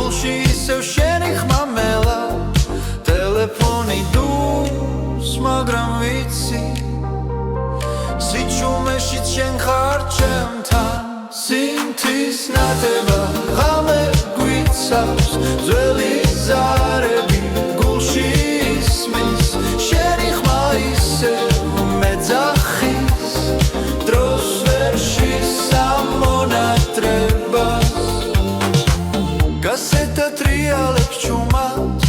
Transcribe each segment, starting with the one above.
გულში ისევ შენი ხმა მელა ტელეფონი დუს მაგრამ ვიცი სიჩუმეში შენ ხარ ჩემთან სინთის ნათება ღამე გვიცავს ძველი ზარები გულში ისმის შენი ხმა ისევ მეძახის დროს ვერ შესამონატრებას გასეთა ტრიალებს ჩუმად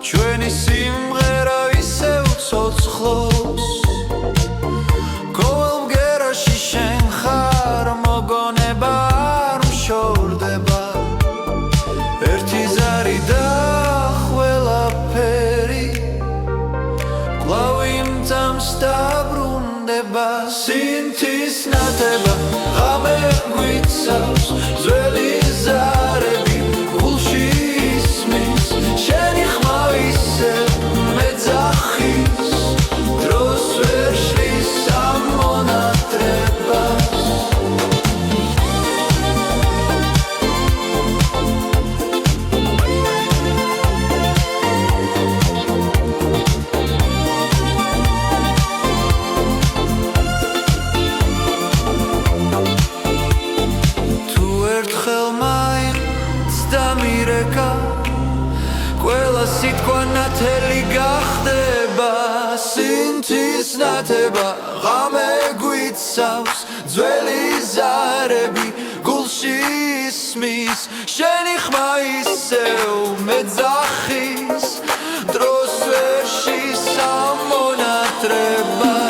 ჩვენი სიმღერა ისევ ცოცხლობს ყოველ ბგერაში შენ ხარ მოგონება არ მშორდება ერთი ზარი და ყველაფერი კვლავ იმძამს დაბრუნდება სინთის ნათება ღამე გვიცავს ძველი ზარები გულში ისმის შენი ხმა ისევ მეძახის დროს ვერ შლის ამონატრებას ყველა სიტყვა ნათელი გახდება სინთის ნათება ღამე გვიცავს ძველი ზარები გულში ისმის შენი ხმა ისევ მეძახის დროს ვერ შესამონატრებას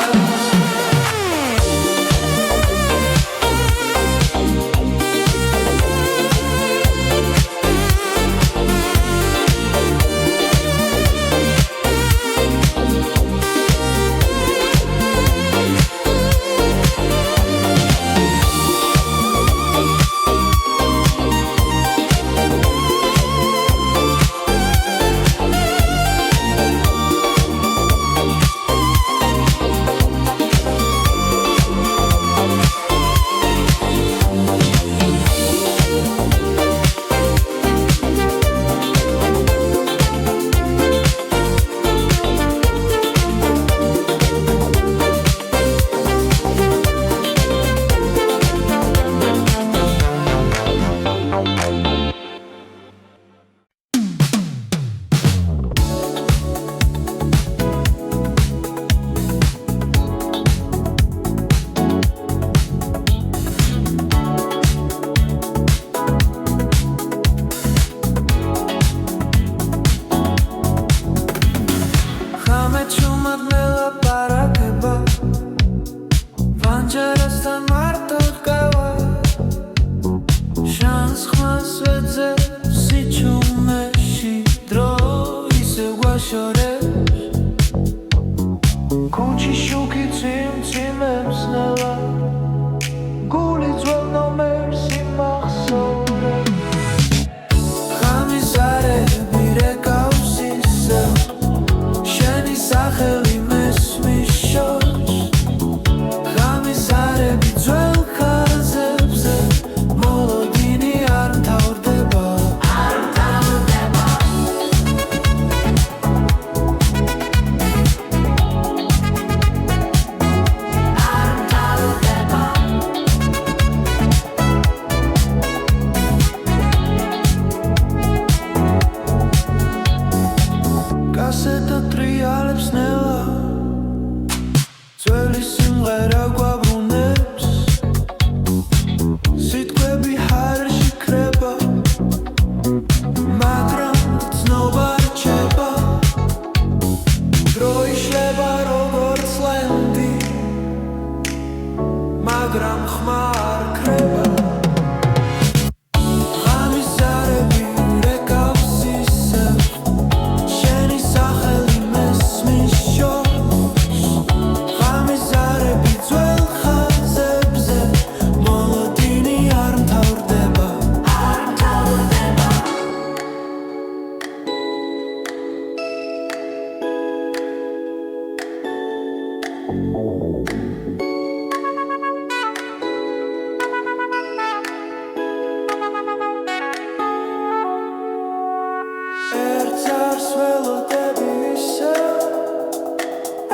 გარს ველოდები ისე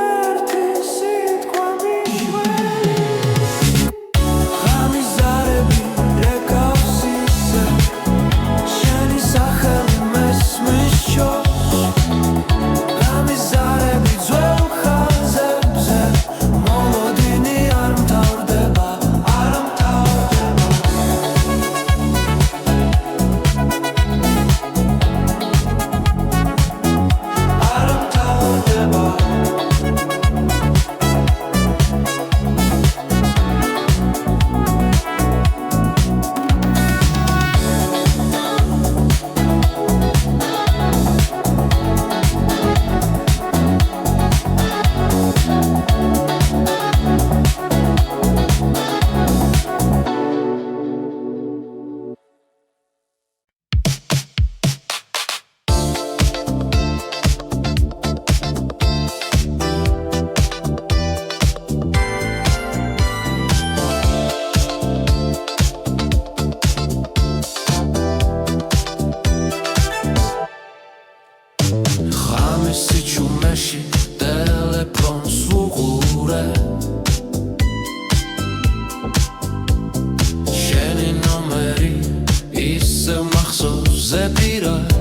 ერთი სიტყვა მიშველი ღამიზარები რეკავს ისე შენი სახელი მესმის შორს ღამიზარები ძველ ხაზებზე მოლოდინი არ მთავრდება სიჩუმეში ტელეფონს ვუყურე შენი ნომერი ისევ მახსოვზე პირად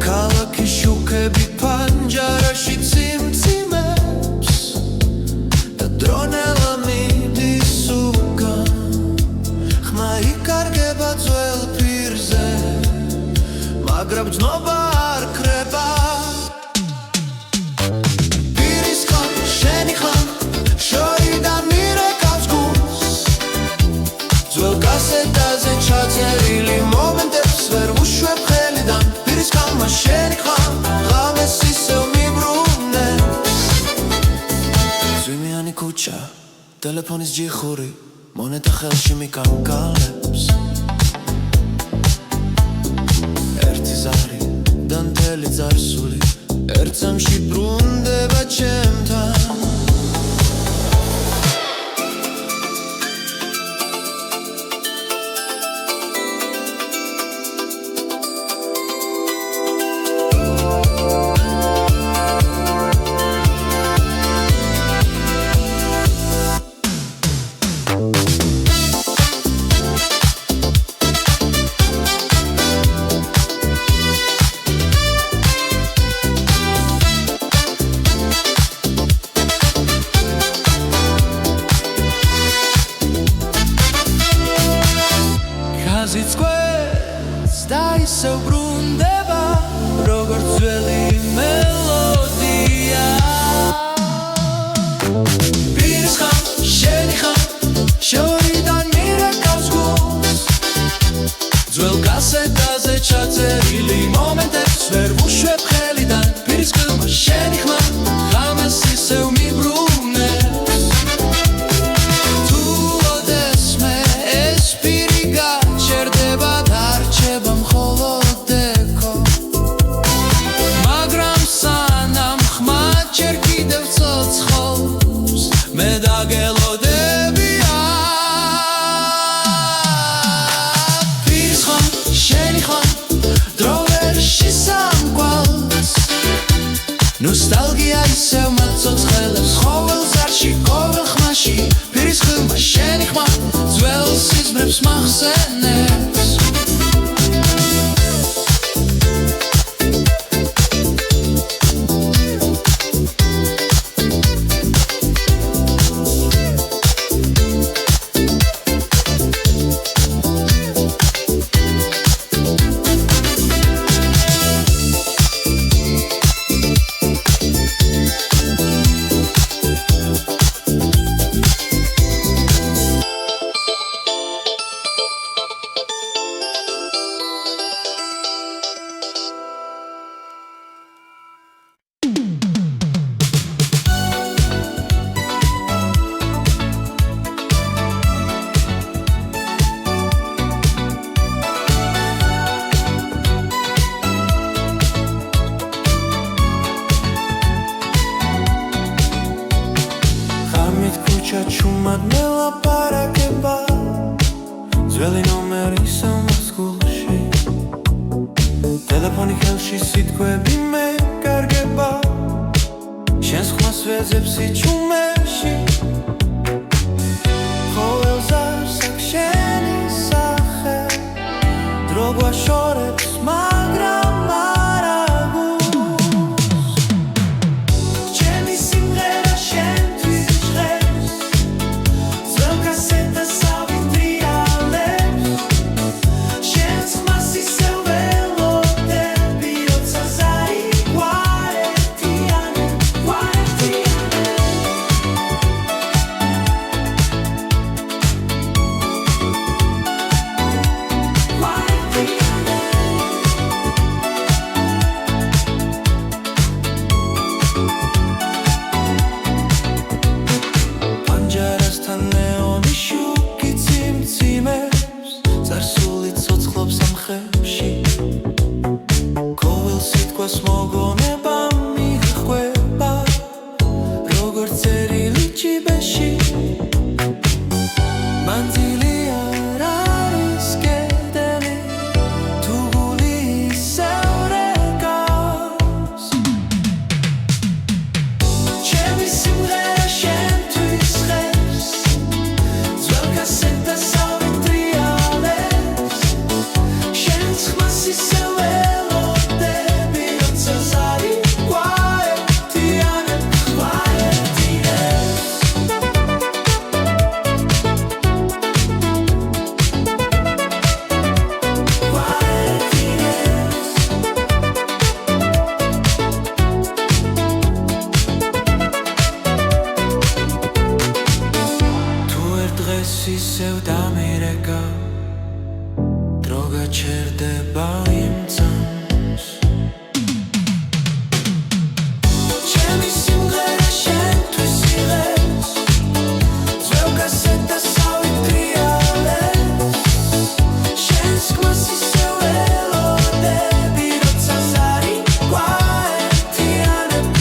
ქალაქის შუქები პანჯარაში ციმციმებს და დრონელა მიდის უკან ხმა იკარგება ძველ პირზე მაგრამ ძნობა არ ქრება პირის ხან შენი ხან შორიდან მირეკავს გულს ძველ კასეტაზე ჩაწერილი მომენტებს ვერ ვუშვებ ხელიდან პირის ხანმა შენი ხან ღამეს ისევ მიბრუნებს ზვიმიანი ქუჩა ტელეფონის ჯიხური მონეტა ხელში მიკარგალებს დანთელი წარსული ერთსამში ბრუნდება ჩემთან და ისევ ბრუნდება როგორც ძველი მელოდია პირის ხან შენი ხან შორიდან მირეკავს გულს ძველ კასეტაზე ჩაწერილი მომენტებს ვერ ვუშვებ ხელიდან პირის ხმა შენი ხმა ღამეს ისევ მიბრუნებს თუ ოდესმე ეს პირი გაჩერდება დარჩება მხოლოდ ეკო მაგრამ სანამ ხმა ჯერ კიდევ ცოცხლობს მე დაგელოდებია პირის ხან შენი ხან დრო ვერ შესამკვალს ნოსტალგია ისევ მაცოცხლებს ყოველ ზარში ყოველ ხმაში პირის ხმა შენი ხმა ძველ სიზმრებს მახსენებს ჩუმად მელაპარაკება ძველი ნომერი სამას გულში ტელეფონი ხელში სიტყვები მეკარგება შენს ხმას ვეძებს იჩუმეში ყოველს არსაკ შენი სახე დრო გვაშორებს მაგრამ არა გულს ჩემი სიმღერა შენთვის ჟღერს ძველ კასეტას ავიტრიალებს შენს ხმას ისევ ველოდები როცა ზარი გვარეთიანებ პანჯარასთან ნეონი შუქი ციმციმებს წარსული ცოცხლობს ამ ხებში ყოველ სიტყვას მოგონება მიხვება როგორც წერილი ჭიბეში მანძილი არ არის კედელი თუ გული ისევ რეკავს ჩემი სიმღერა შენთვის ჟღერს ძველ კასეტას ავიტრიალებს შენს ხმას ისევ ველოდები როცა ზარი გვაერთიანებს თუ ერთ დღეს ისევ დამირეკა დრო გაჩერდება იმ წამს ჩემი სიმღერა შენთვის იღებს ძველ კასეტას ავიტრიალებს შენს ხმას ისევ ველოდები როცა ზარი გვაერთიანებს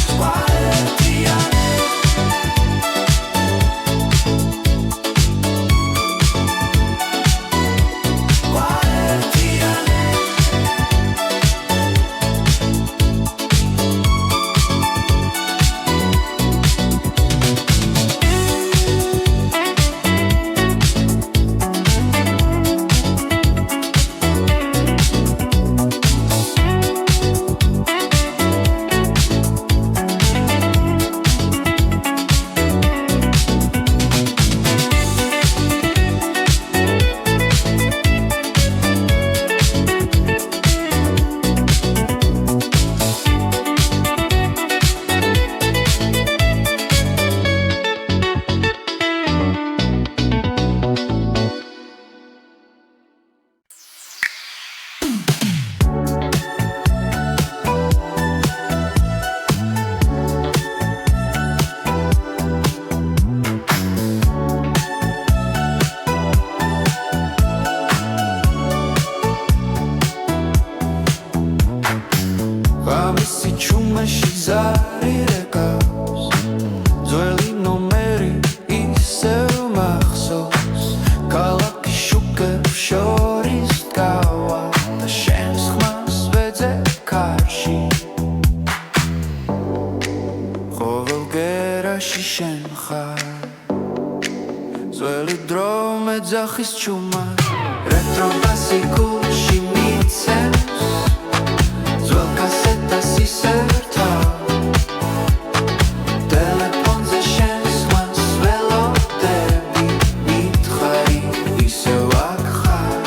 ღამისი ჩუმეში ზარი რეკავს ძველი ნომერი ისევ მახსოვს ქალაქის შუქებს შორის დგავა და შენს ხმას ვეძებ კარში ყოველ გერაში შენ ხარ ძველი დრო მეძახის ჩუმა რეტრო ბასი გულში მიცემს ძველ კასეტას ისევ რთავ ტელეფონზე შენს ხმას ველოდები მითხარი ისევ აქ ხარ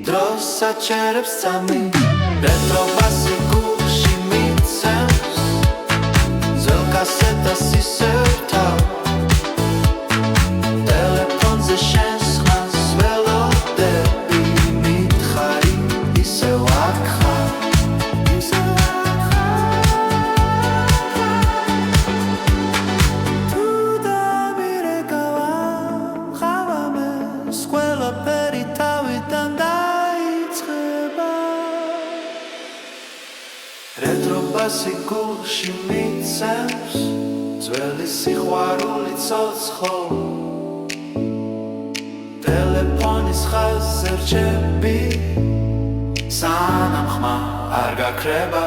Drossa cerep sami Retro basi gushi mitsem Retrobasi gulში მიცემს ძველი სიყვარული ცოცხლ ტელეფონის ხაზზე რჩები სანამ ხმა არ გაქრება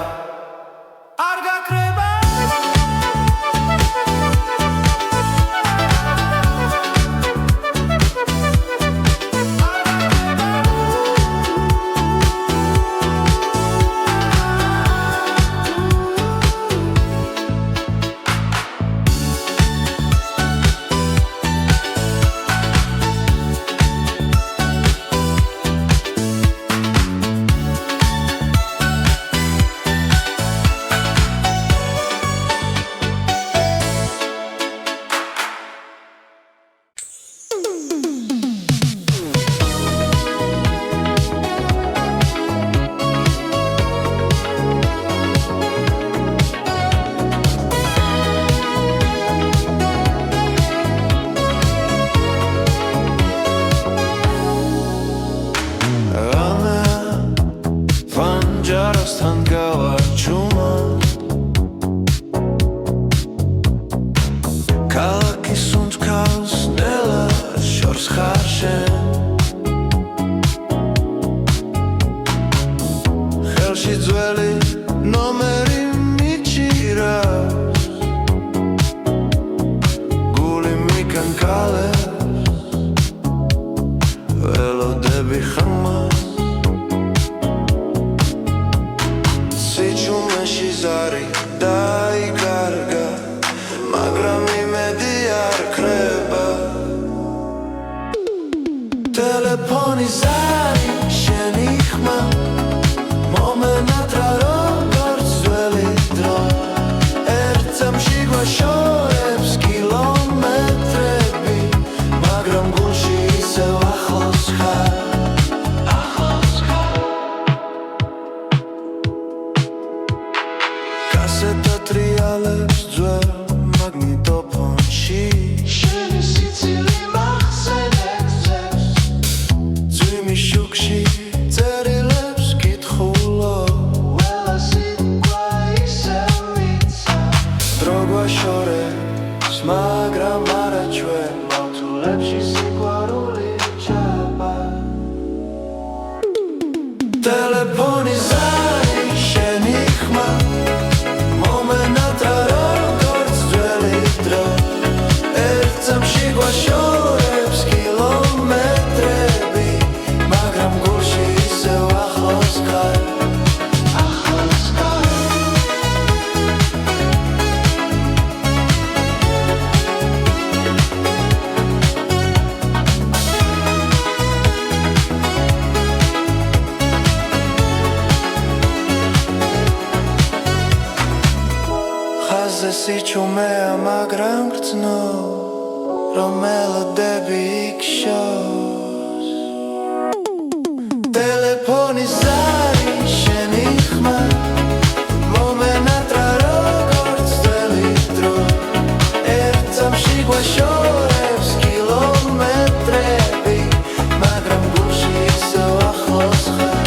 Jarostan gavachuma Kalaki sunt kaus nela shors kharshen Khelshi dzveli nomeri michiras Guli mikankales Velodები ხმას Zari დაიკარგა მაგრამ იმედი არ ქრება ტელეფონი ზარი შენი ხმა მომენატრა როგორც ძველი დრო ერთ წამში გვაშორებს კილომეტრები მაგრამ გულში ისევ ახლოს ხარ Kaseta trialებს ძველ მაგნიტოფონში შენი სიცილი მახსენებს ძებს ძვიმის შუქში წერილებს კითხულობ ყველა სიტყვა ისევ მიცა დრო გვაშორებს მაგრამ არა ჩვენ მავთულებში სიყვარული ჩაბა ტელეფონი ზარი შენი ხმა Shorებს kilometrები მაგრამ გულში ისევ ახლოს ხარ ხაზზე სიჩუმეა მაგრამ გრძნო რომ მელოდები იქშოს ტელეფონი ზარი შენი ხმა მომენატრა როგორც ძველი დრო ერთ წამში გვაშორებს კილომეტრები მაგრამ გულში ისევ ახლოს ხარ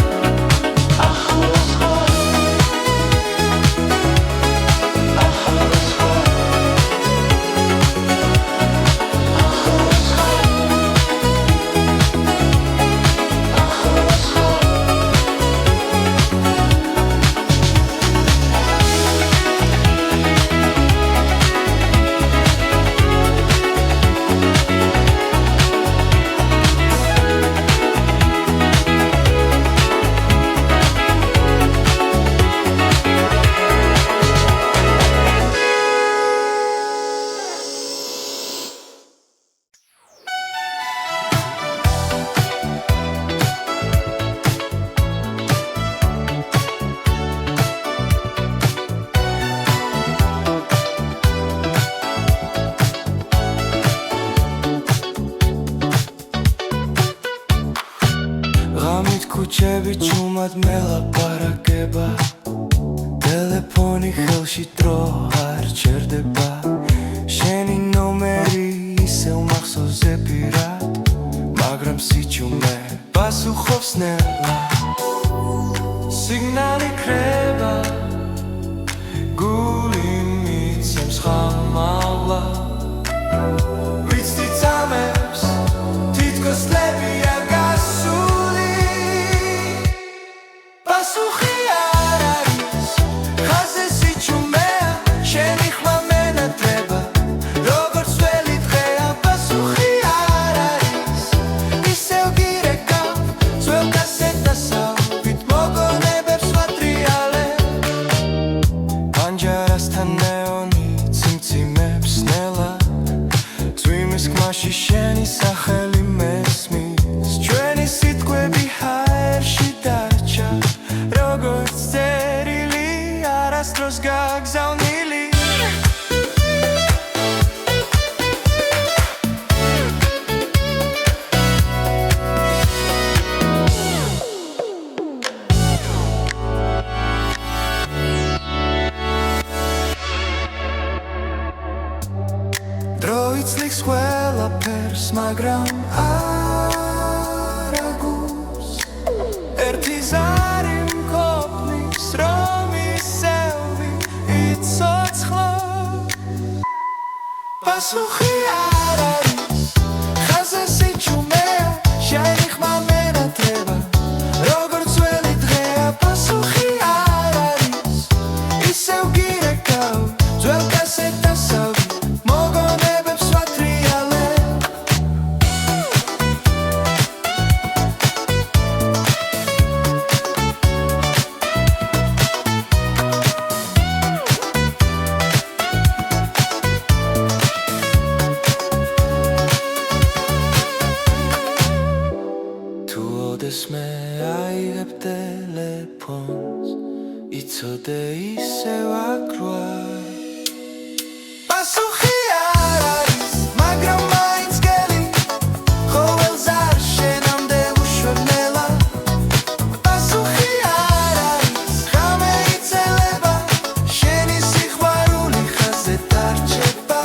Kuchebi chumat melaparakheba Telefoni khelshi dro ar cherdeba Sheni nomeri iseu maxsoze pirat Magram sichume pasukhovs nela Signali kreba მაგრამ არა გულს ერთი ზარი მყოფნის რომ ისევი იცოცხლო პასუხი არ არის ხაზე სიჩუმეა შენი ხმა მენატრება როგორც ველი დღეა პასუხი არ არის ისევ გირეკავ ძველ კასეტასავი მოგონებებს ვატრიალებ მე აიღებ ტელეფონს იცოდე ისევ აკრვა პასუხი არ არის მაგრამ მაინც გელი ყოველს არ შენამდე უშვებნელა პასუხი არ არის ხამე იცელება შენი სიყვარული ხაზე დარჩება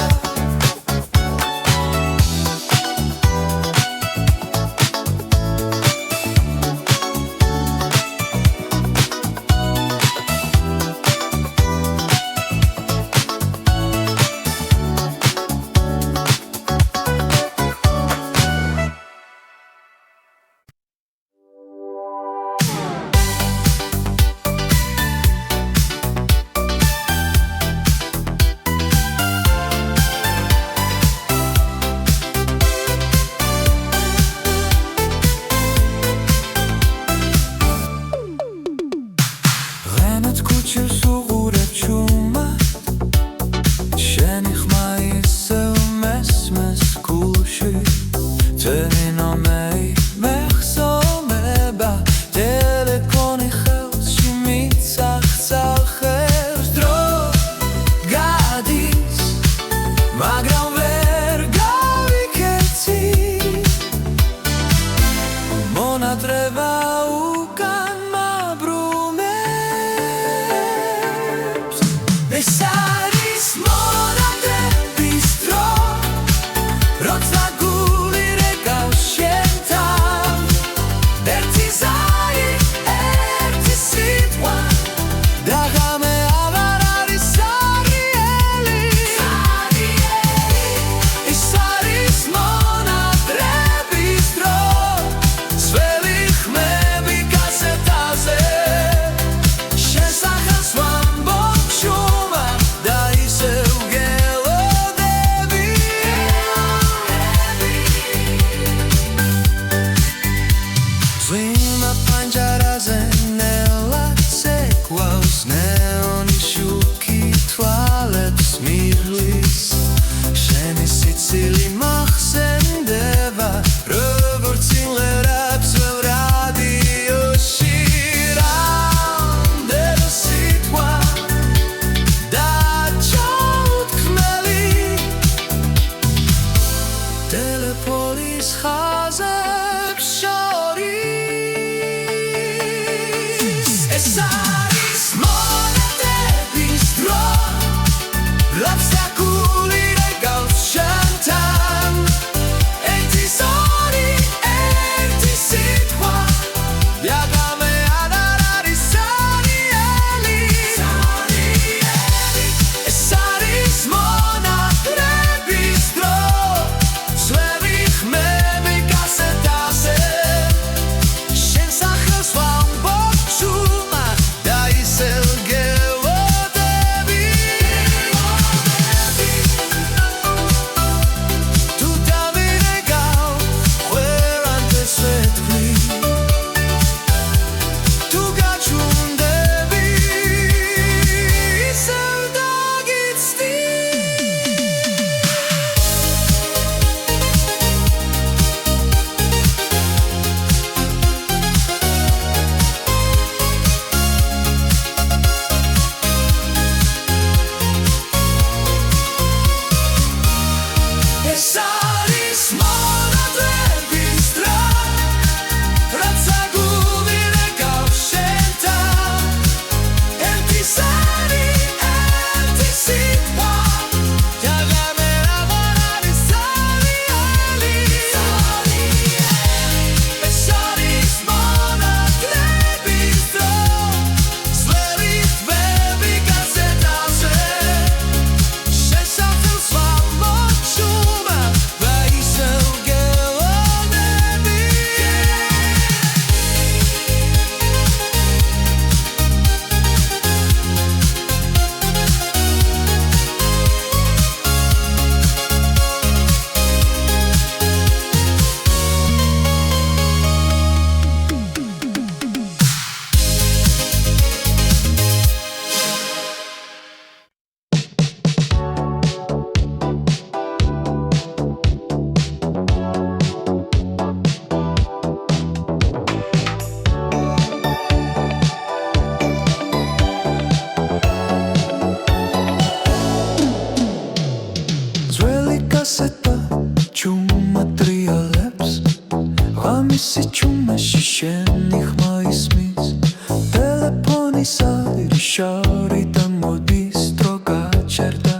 სად შორიდან მოდის დრო გაჩერდა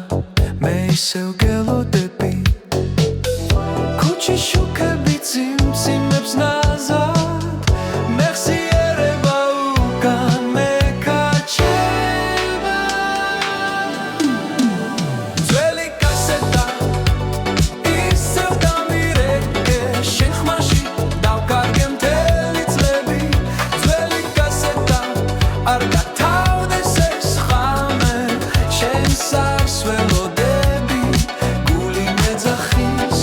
მე ისევ გელოდები ქუჩის შუქები წიმწიმებს ნაზად მეხსიერება უკან მეკაჩება ძველი კასეტა ისევ დამირეკე შენ ხმაში დავკარგე მთელი წლები ძველი კასეტა არ გათავდეს ეს ხამე შენ სარსველოდები გული მეძახის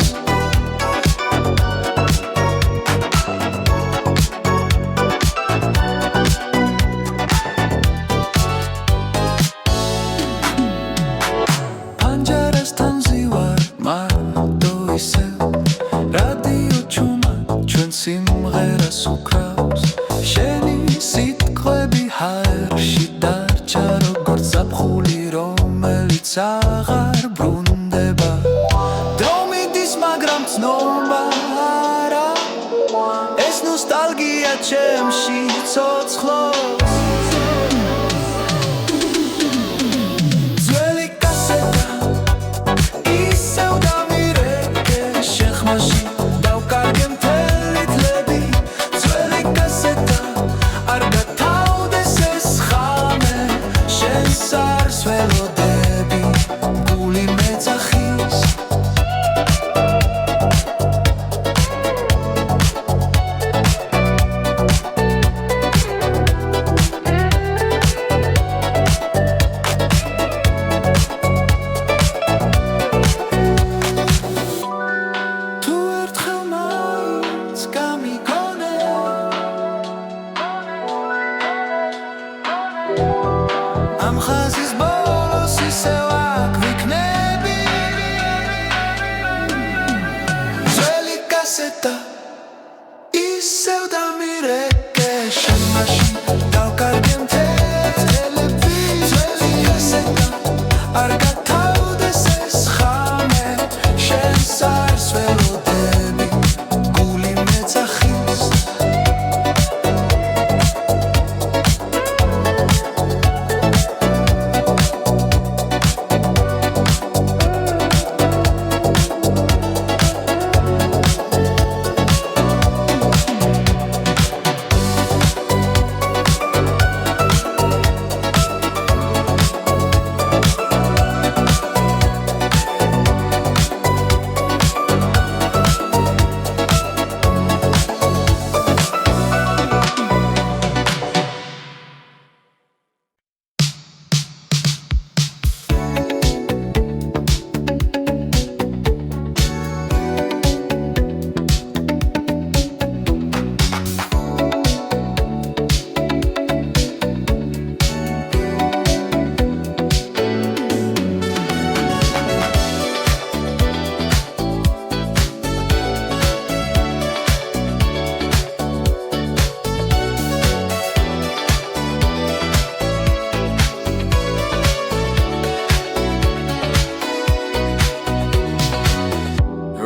პანჯარასთან ზივარ მარტო ისევ რადიო ჩუმად ჩვენ სიმღერას უკრავს შენი სიტყვები ჰაერში დარჩა როგორც ზაფხული რომელიც აღარ ბრუნდება დრო მიდის მაგრამ ცნობა არა ეს ნოსტალგია ჩემში ცოცხლობს ძველი კასეტა ისევ დამირეკე შენ ხმაში დავკარგე მთელი წლები ძველი კასეტა არ გათავდეს ეს ხამე შენ სარსველოდები გული მეძახის თუ ერთხელ მაინც გამიგონე ამ ხაზის ბოლოს ისევ აქ ვიქნები ძველი კასეტა ისევ დამირეკე შენ მაშინ დავკარგე მთელი წლები ძველი კასეტა არ გათავდეს ეს ხამე შენ სარსველოდები გული მეძახის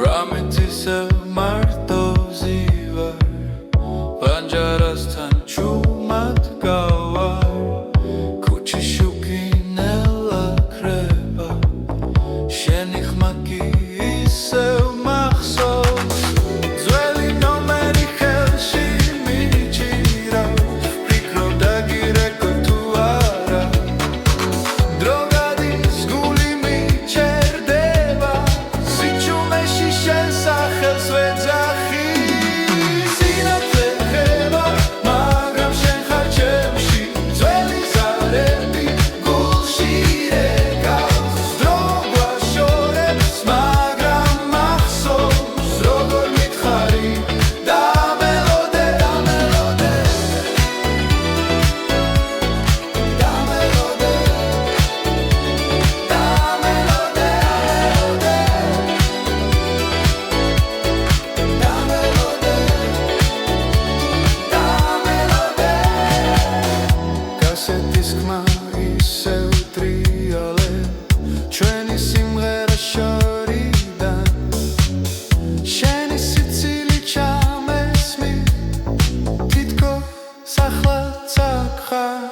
რამით ისევ მარტო ზივარ პანჯარასთან ჩუმად გავარ ქუჩის შუქი ნელა ქრება შენი ხმა კი ისევ მახსოვს ძველი ნომერი ხელში მიჭირავს ვფიქრობ დაგირეკო თუ არა დრო გადის გული მიჩერდება სიჩუმეში შენ სახელს ვეძახი სინათლე ხება მაგრამ შენ ხარ ჩემში ძველი ზარები გულში რეკავს დრო გვაშორებს მაგრამ მახსოვს როგორ მითხარი დამელოდე დამელოდე დამელოდე დამელოდე კასეტის ხმა ისევ ტრიალე ჩვენი სიმღერა შორიდან შენი სიცილი ჩამესმის თითქოს ახლაც აქ ხარ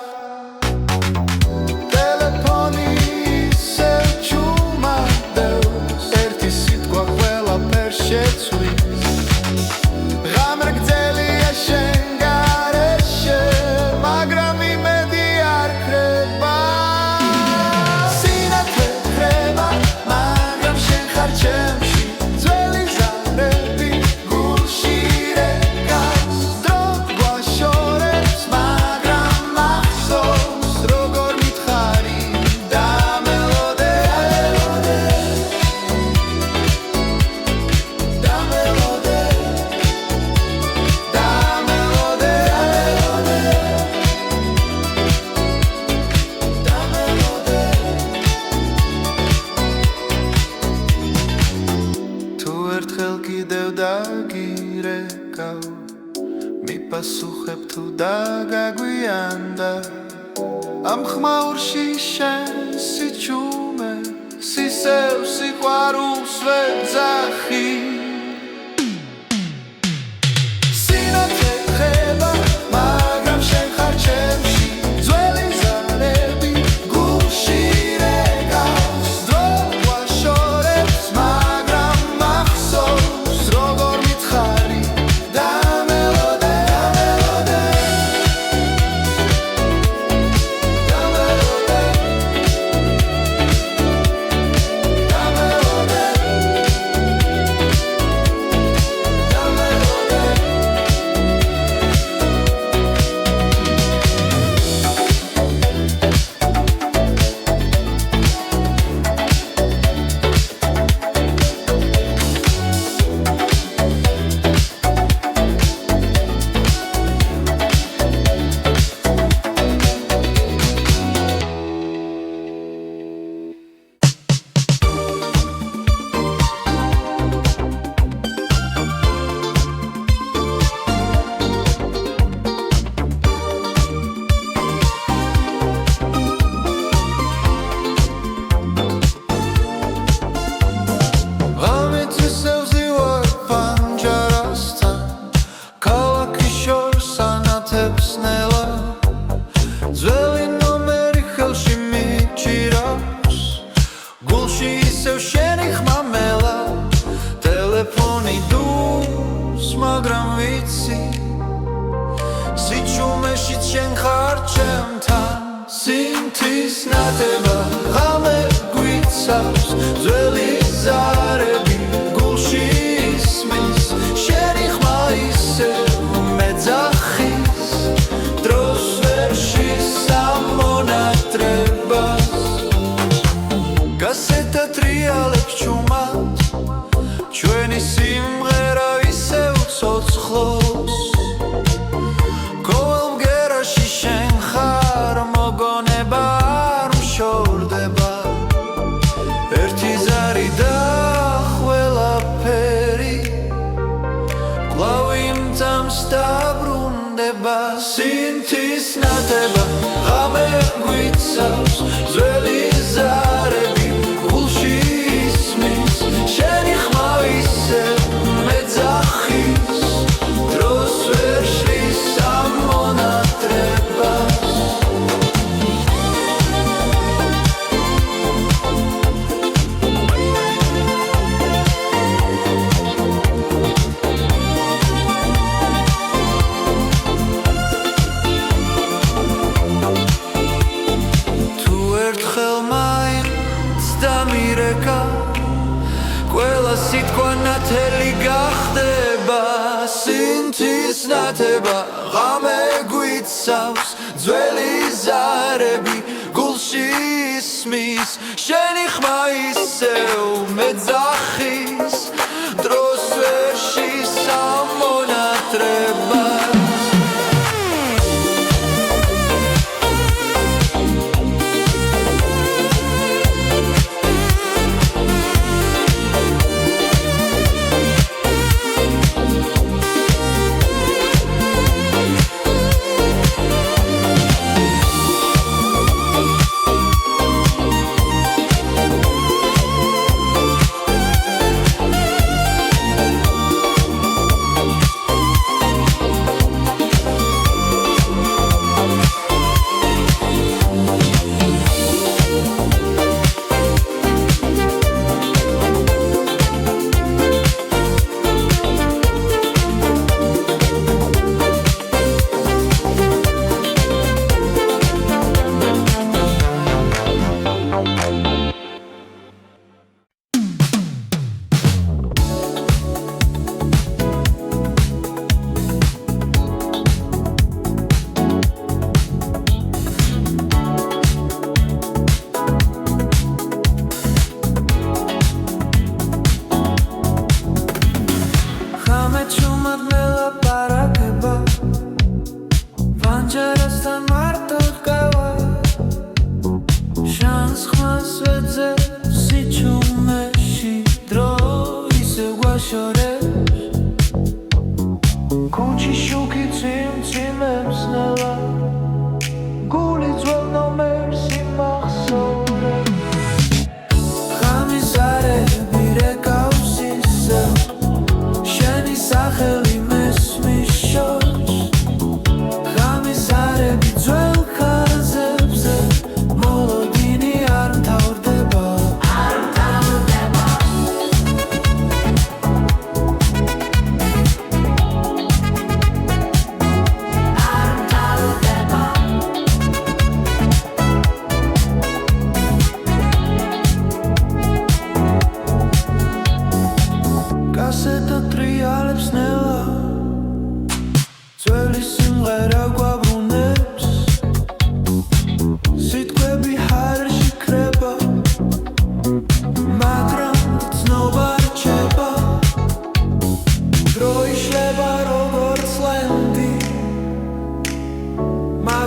იანდა ამ ხმაურში შენ სიჩუმე სისევ სიყვარულს ვეძახი სინათლე ხება მაგრამ შენ ხარ ჩემში ძველი ზარები გულში რეკავს დრო ვაშორებს მაგრამ მახსოვს როგორ მითხარი და მელოდე მაგრამ ვიცი სიჩუმეში შენ ხარ ჩემთან სინთის ნათება ღამე გვიცავს ძველი ზარები გულში ისმის შენი ხმა ისევ მეძახის დროს ვერ შესამონატრებას გასეთა ტრიალებს ჩუმად ჩვენი სიმღერა ისევ ცოცხლობს ყოველ მგერაში შენ ხარ მოგონება არ მშორდება ერთი ზარი და ყველაფერი კვლავ იმ ძამს დაბრუნდება სინთის ნათება ღამე გვიცავს ძველი ზარები გულში ისმის შენი ხმა ისევ მეძახის დროს ვერ შესამონატრებას თუ ერთხელ მაინც დამირეკა ყველა სიტყვა ნათელი გახდება სინთის ნათება ღამე გვიცავს ძველი ზარები გულში ისმის შენი ხმა ისევ მეძახის დროს ვერ შესამონატრებას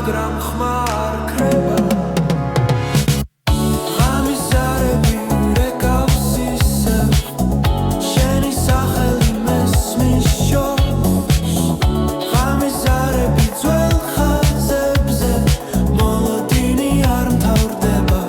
მაგრამ ხმა არ ქრება ღამისარები რეკავს ისევ შენი სახელი მესმის შორს ღამისარები ძველ ხაზებზე მოლოდინი არ მთავრდება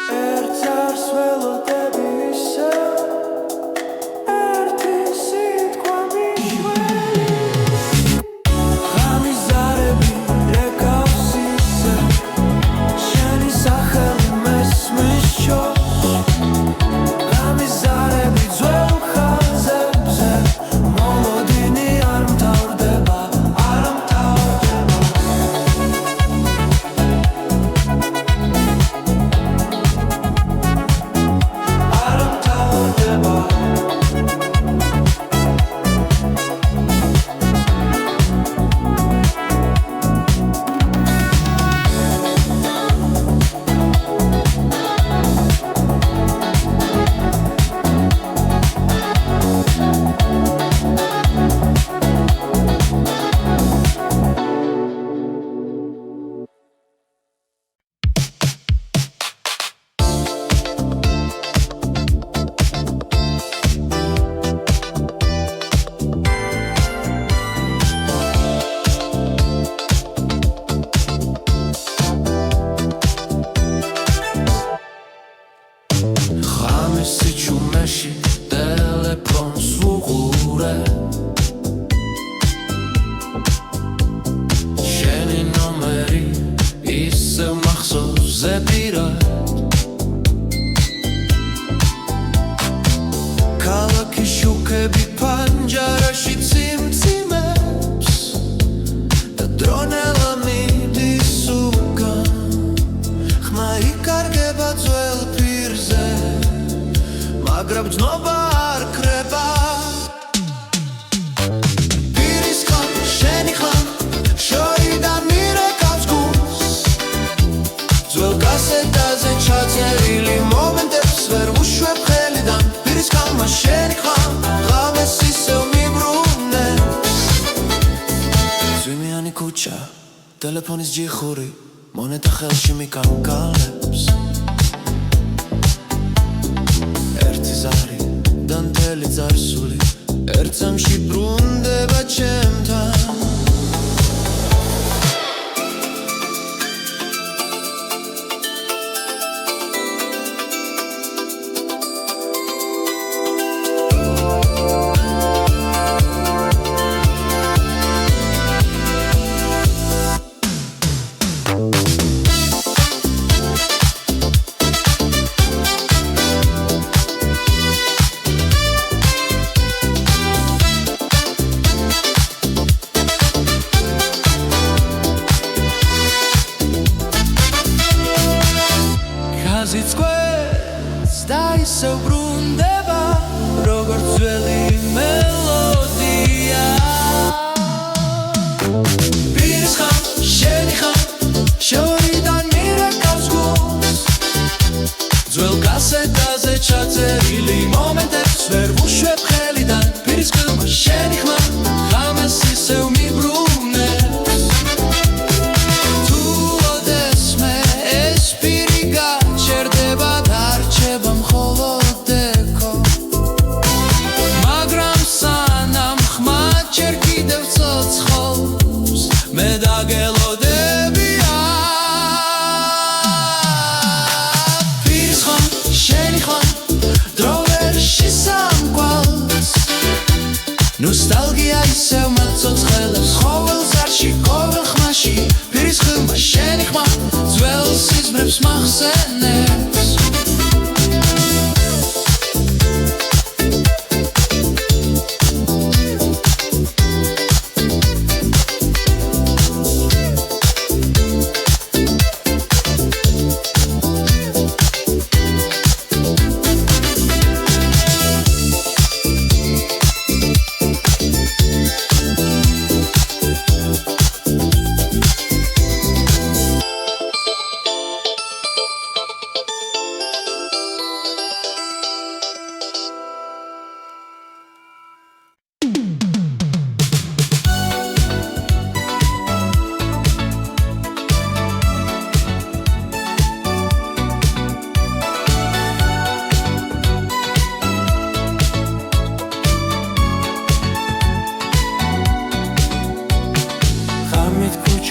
ერთ არს ველოდები ისევ ერთი სიტყვა მიშველი ღამისარები რეკავს ისევ შენი სახელი მესმის შორს ღამისარები ძველ ხაზებზე მოლოდინი არ მთავრდება არ მთავრდება არ მთავრდება ღამისი ჩუმეში ტელეფონს ვუყურე შენი ნომერი ისევ მახსოვზე პირად ქალაქის შუქები პანჯარაში ციმციმებს და დრონელა მიდის უკან ხმა იკარგება ძველ პირზე მაგრამ ძნობა არ ქრება პირის ხმა შენი ხმა შორიდან მირეკავს გულს ძველ კასეტაზე ჩაწერილი მომენტებს ვერ ვუშვებ ხელიდან პირის ხმა შენი ხმა ღამეს ისევ მიბრუნებს ზვიმიანი ქუჩა ტელეფონის ჯიხური მონეტა ხელში მიკანკალებს ერთი ზარი და მთელი წარსული ერთ წამში ბრუნდება ჩემთან გაზიცკვეს და ისევ ბრუნდება როგორც ძველი მელოდია პირის ხმა შენი ხმა შორიდან მირეკავს გულს ძველ კასეტაზე ჩაწერილი მომენტებს ვერ ვუშვებ ხელიდან პირის ხმა შენი ხმა ღამეს ისევ მიბრუნებს თუ ოდესმე ეს პირი გაჩერდება დარჩება მხოლოდ ეკო მაგრამ სანამ ხმა ჯერ კიდევ ცოცხლობს მე დაგელოდებია პირის ხმა შენი ხმა დრო ვერ შესამკვალს ნოსტალგია ისევ მაცოცხლებს ყოველ ზარში ყოველ ხმაში პირის ხმა შენი ხმა ძველ სიზმრებს მახსენებს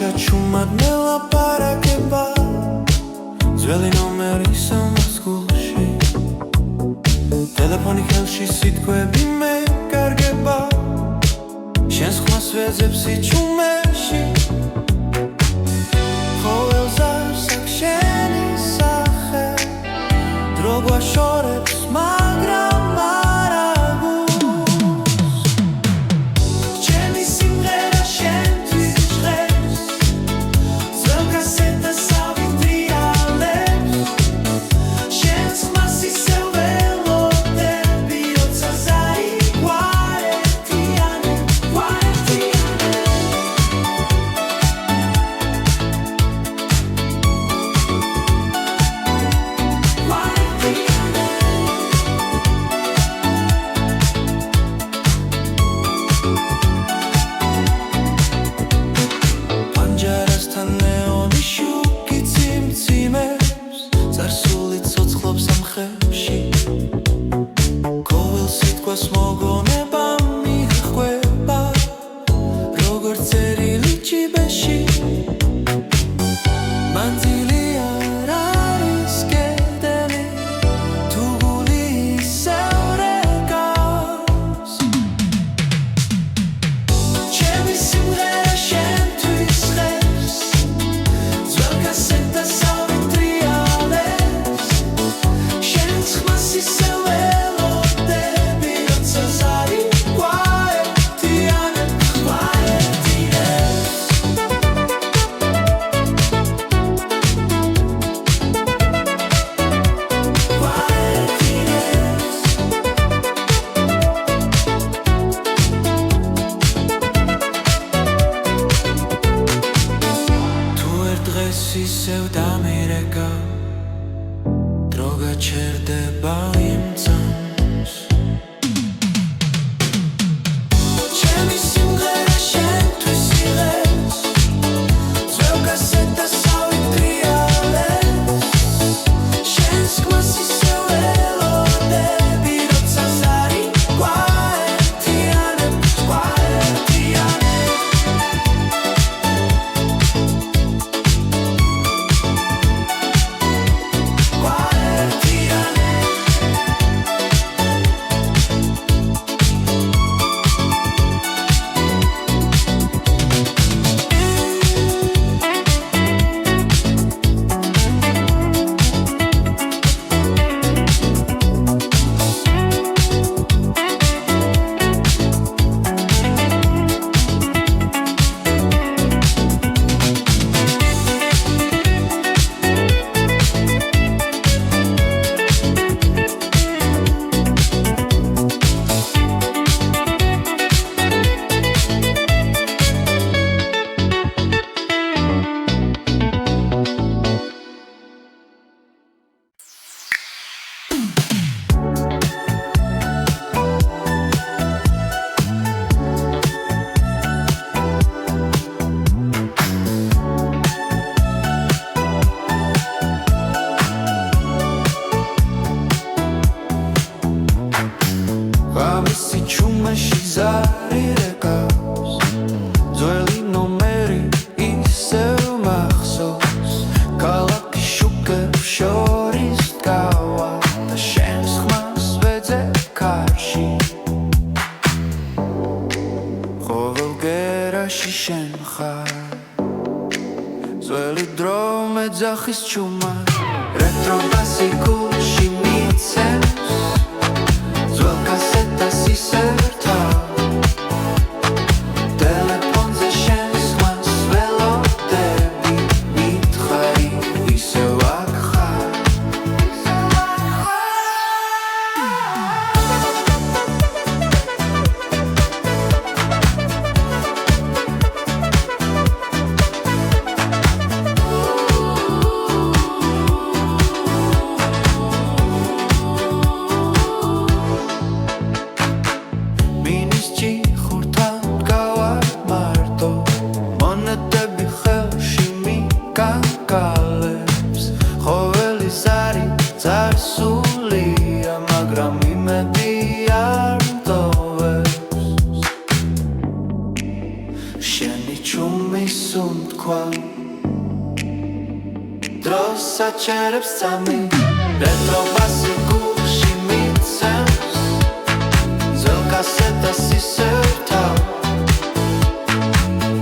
და ჩუმად მელაპარაკება ძველი ნომერი სამას გულში ტელეფონი ხელში სიტყვები მეკარგება შენს ხმას ვეძებს სიჩუმეში ყოველს არსაკ შენი სახე დრო გვაშორებს მაგრამ არა გულს ჩემი სიმღერა შენთვის ჟღერს ძველ კასეტას ავიტრიალებს შენს ხმას ისევ ველოდები როცა მოგონება მიხვება როგორც წერილი ჭიბეში მანძილი არ არის კედელი თუ გული ისევ რეკავს ჩემი სიმღერა შენთვის ჟღერს ძველ კასეტას ავიტრიალებს შენს ხმას ისევ ისევ დამირეკა დრო გაჩერდება იმ წამს ჩემი სიმღერა შენთვის იღებს ძველ კასეტას ავიტრიალებს შენს ხმას ისევ ველოდები როცა ზარი გვაერთიანებს ჩუმეში ზარი რეკავს ძველი ნომერი ისევ მახსოვს ქალაქის შუქებს შორის დგავა და შენს ხმას ვეძებ ქარში ყოველ გერაში შენ ხარ ძველი დრო მეძახის ჩუმა რეტრო ბასი გულში მიცემს ძველ კასეტას ისევ ტელეფონზე შენს ხმას ველოდები მითხარი ისევ აქ ხარ მინის მისუნთქვა დროს საჩერებს სამი რეტრობასი გულში მიცემს ძველ კასეტას ისევ თავ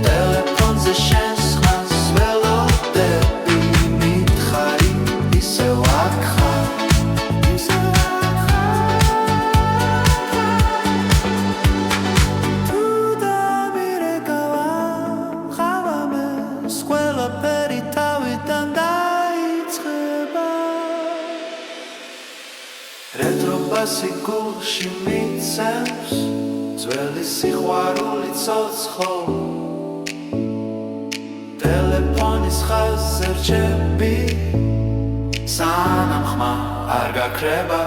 ტელეფონზე შენს ხმას ველოდები მითხარი ისევ აქ ხარ რეტრობასი გულში მიცემს ძველი სიყვარული ცოცხლ ტელეფონის ხაზზე რჩები სანამ ხმა არ გაქრება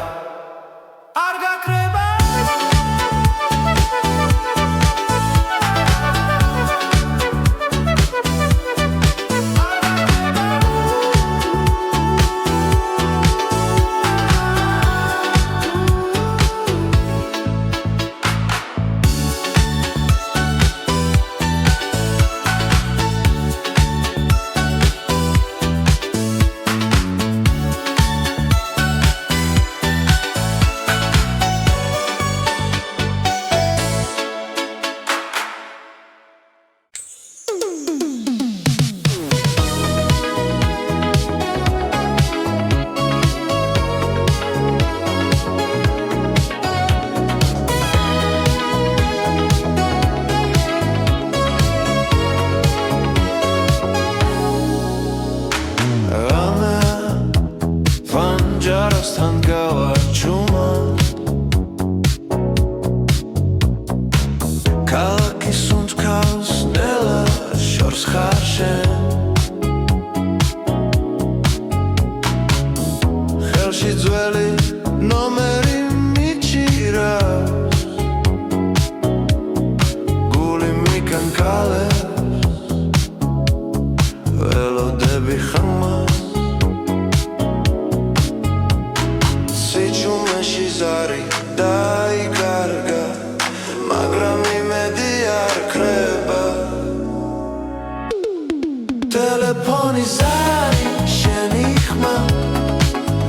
ტელეფონის ზარი შენი ხმა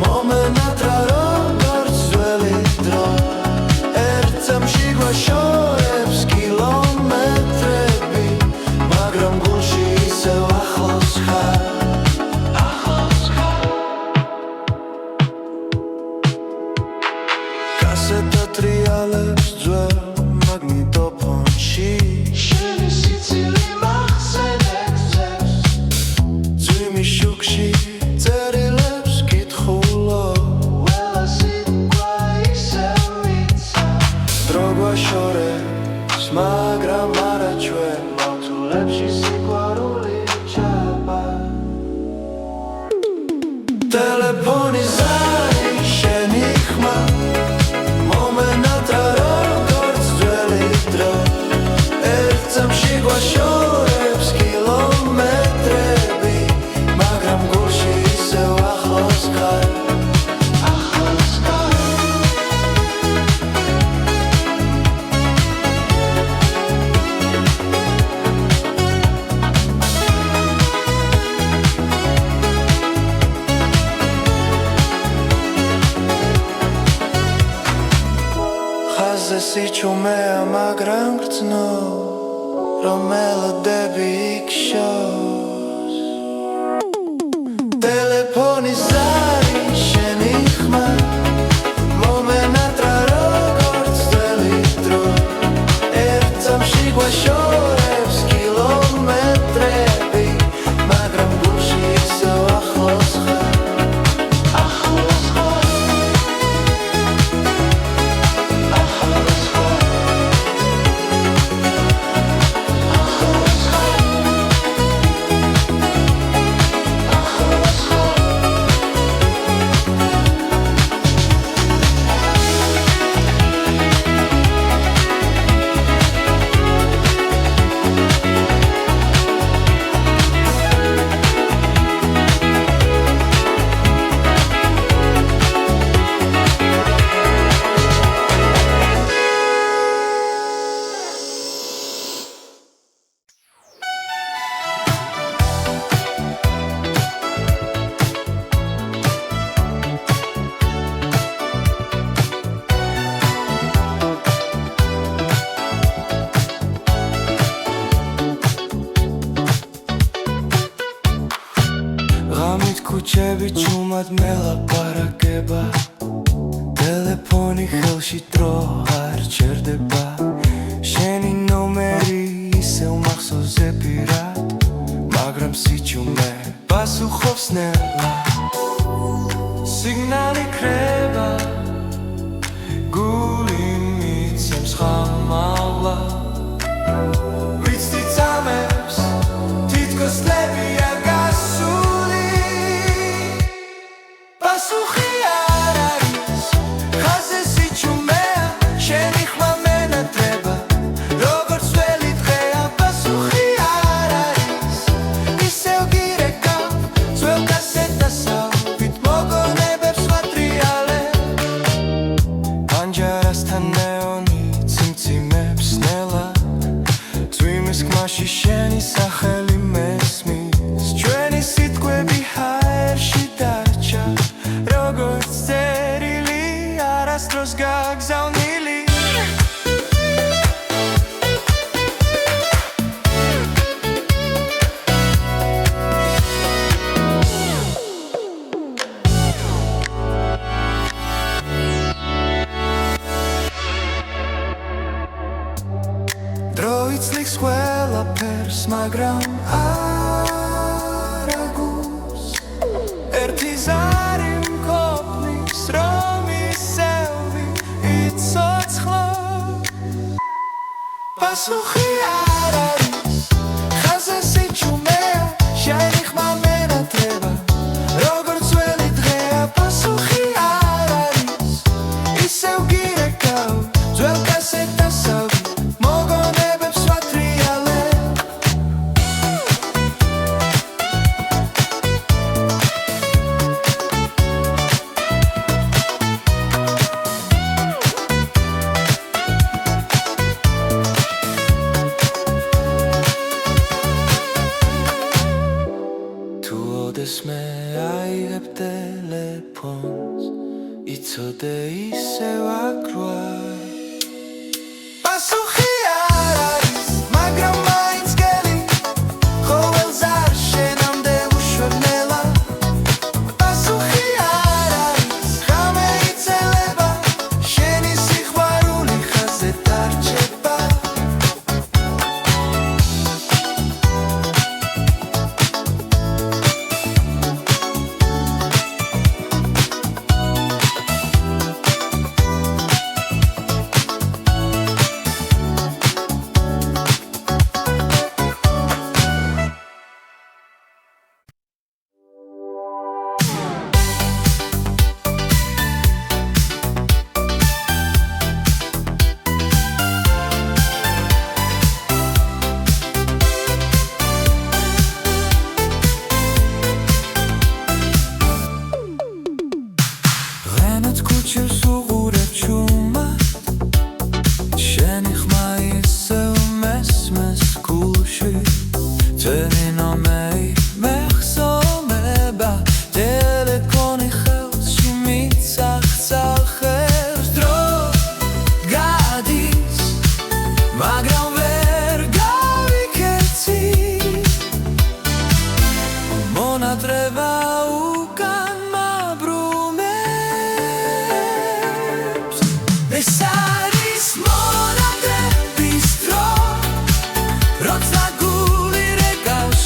მომენატრა როგორც ძველი დრო ერთ წამში გვაშორებს კილომეტრები მაგრამ გულში ისევ ახლოს ხარ კასეტა ტრიალებს ძველ მაგნიტოფონში შენი სიცილი შუქში წერილებს კითხულობ ყველა სიტყვა ისევ ვიცა დრო გვაშორებს მაგრამ არა ჩვენ მავთულებში სიყვარული ჩაბა ტელეფონის ზარი შენი ხმა მომენატრა როგორც ძველი დრო ერთ წამში გვაშორებს კილომეტრები მაგრამ გულში ისევ ახლოს ხარ ხაზზე სიჩუმეა მაგრამ გრძნო რომ მელოდები იქშოს ტელეფონის ზარი შენი ხმა მომენატრა როგორც ძველი დრო ერთ წამში გვაშორებს კილომეტრები მაგრამ გულში ისევ ახლოს ხარ ქუჩები ჩუმად მელაპარაკება ტელეფონი ხელში დრო არ ჩერდება შენი ნომერი ისევ მახსოვზე პირად მაგრამ სიჩუმე პასუხობს ნელა სიგნალი ქრება გული მიცემს ხამალა ვიცი წამებს თითქოს ლებია გასული პასუხი არ არის ხაზე სიჩუმეა შენი ხმა მენატრება როგორც ველი დღეა პასუხი არ არის ისევ გირეკავ ძველ კასეტასავით მოგონებებს ვატრიალებ პანჯარასთან ნეონი ციმციმებს ნელა წვიმის ხმაში შენი სახელი მესმის ჩვენი სიტყვები ჰაერში დარჩა როგორც წერილი არასდროს გაგზავნილი დრო იცლიქს ყველაფერს მაგრამ არ აგულს ერთი ზარი მყოფნის რომ ისევი იცოცხლო პასუხი არ არის ხაზე სიჩუმეა შენი ხმა მენატრება როგორც ველი დღეა პასუხი არ არის ისევ გირეკავ ძველ კასეტასავით მოგონებებს ვატრიალებ თუ ოდესმე აიღებ ტელეფონს იცოდე ისევ აქვაა პასუხი არ არის მაგრამ მაინც გელი ყოველს არ შენამდე უშვებნელა პასუხი არ არის ღამე იცელება შენი სიყვარული ხაზე დარჩება ღენად ქუჩებს უღურებ ჩუმად შენი ხმა ისევ მესმეს გულში твои ნომერი მეხსოვნება ტელეფონი ხელში მიცახცახებს დრო გადის მაგრამ ვერ გავიქეცი მონატრება უკან მაბრუნებს ეს არის მონატრების დრო როცა გული რეკავს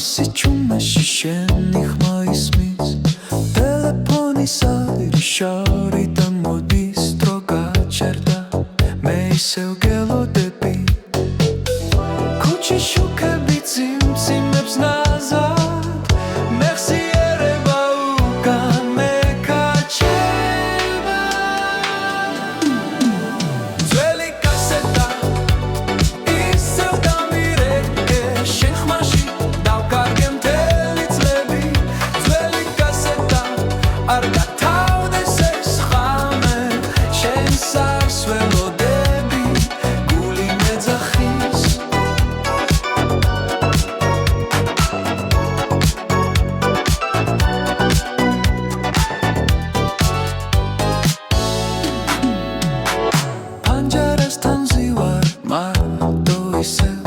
მისი ჩუმეში შენი ხმა ისმის ტელეფონის აშარიდან მოდის დრო გაჩერდა მე ისევ გელოდები ქუჩის შუქები წიმწიმებს ნაზად მეხსიერება უკან მეკაჩება ძველი კასეტა ისევ დამირეკე შენ ხმაში დავკარგე მთელი წლები ძველი კასეტა არ გათავდეს ეს ხამე შენ სარსველოდები გული მეძახის პანჯარასთან ზივარ მარტო ისევ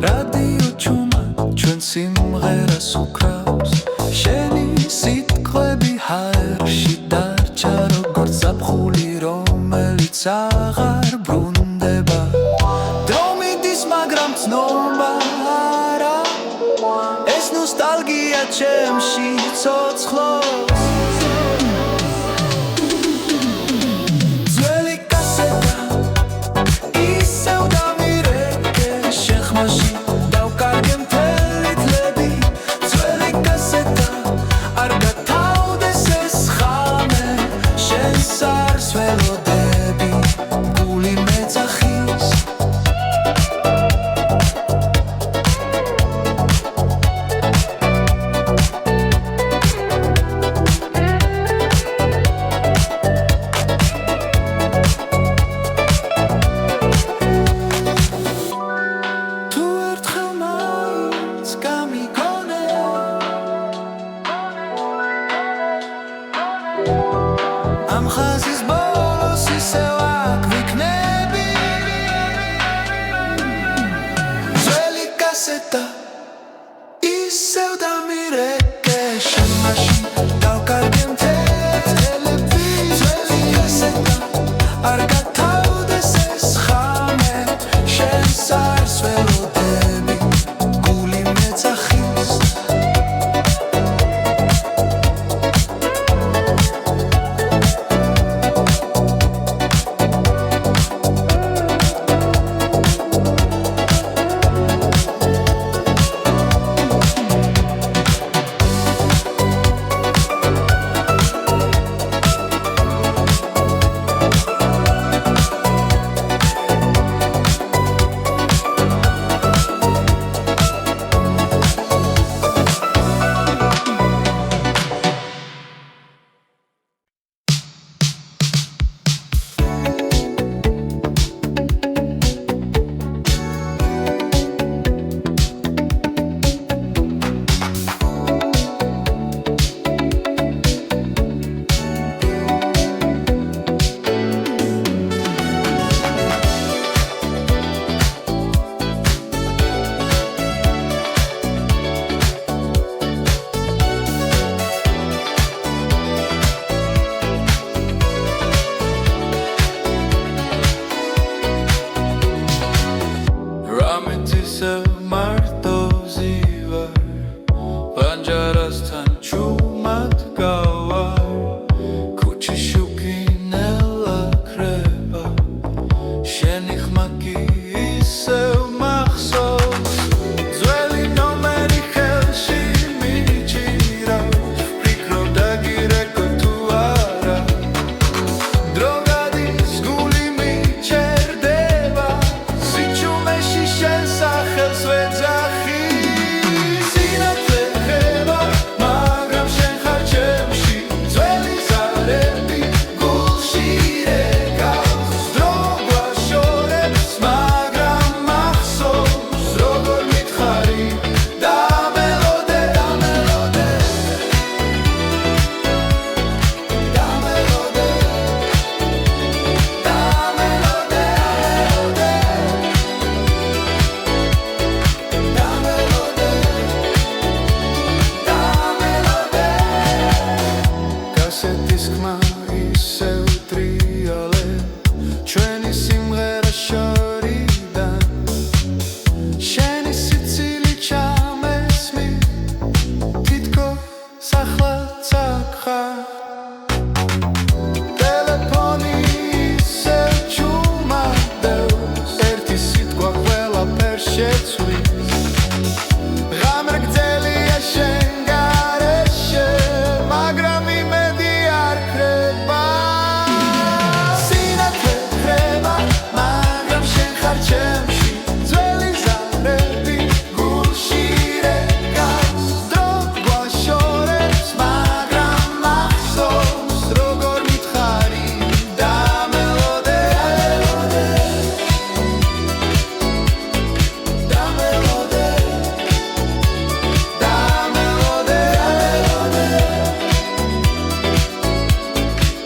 რადიო ჩუმა ჩვენ სიმღერას უკრავს შენი სიტყვები ჰაერში დარჩა როგორც ზაფხული რომელიც აღარ ბრუნდება დრო მიდის მაგრამ ცნობა არა ეს ნოსტალგია ჩემში ცოცხლობს ძველი კასეტა ისევ დამირეკე შენ ხმაში დავკარგე მთელი წლები ძველი კასეტა არ გათავდეს ეს ხამე შენ სარსველოდები გული მეძახის თუ ერთხელ მაინც გამიგონე ამ ხაზის ბოლოს ისევ აქ ვიქნები ძველი კასეტა ისევ დამირეკე შენ მაშინ დავკარგე მთელი წლები ძველი კასეტა არ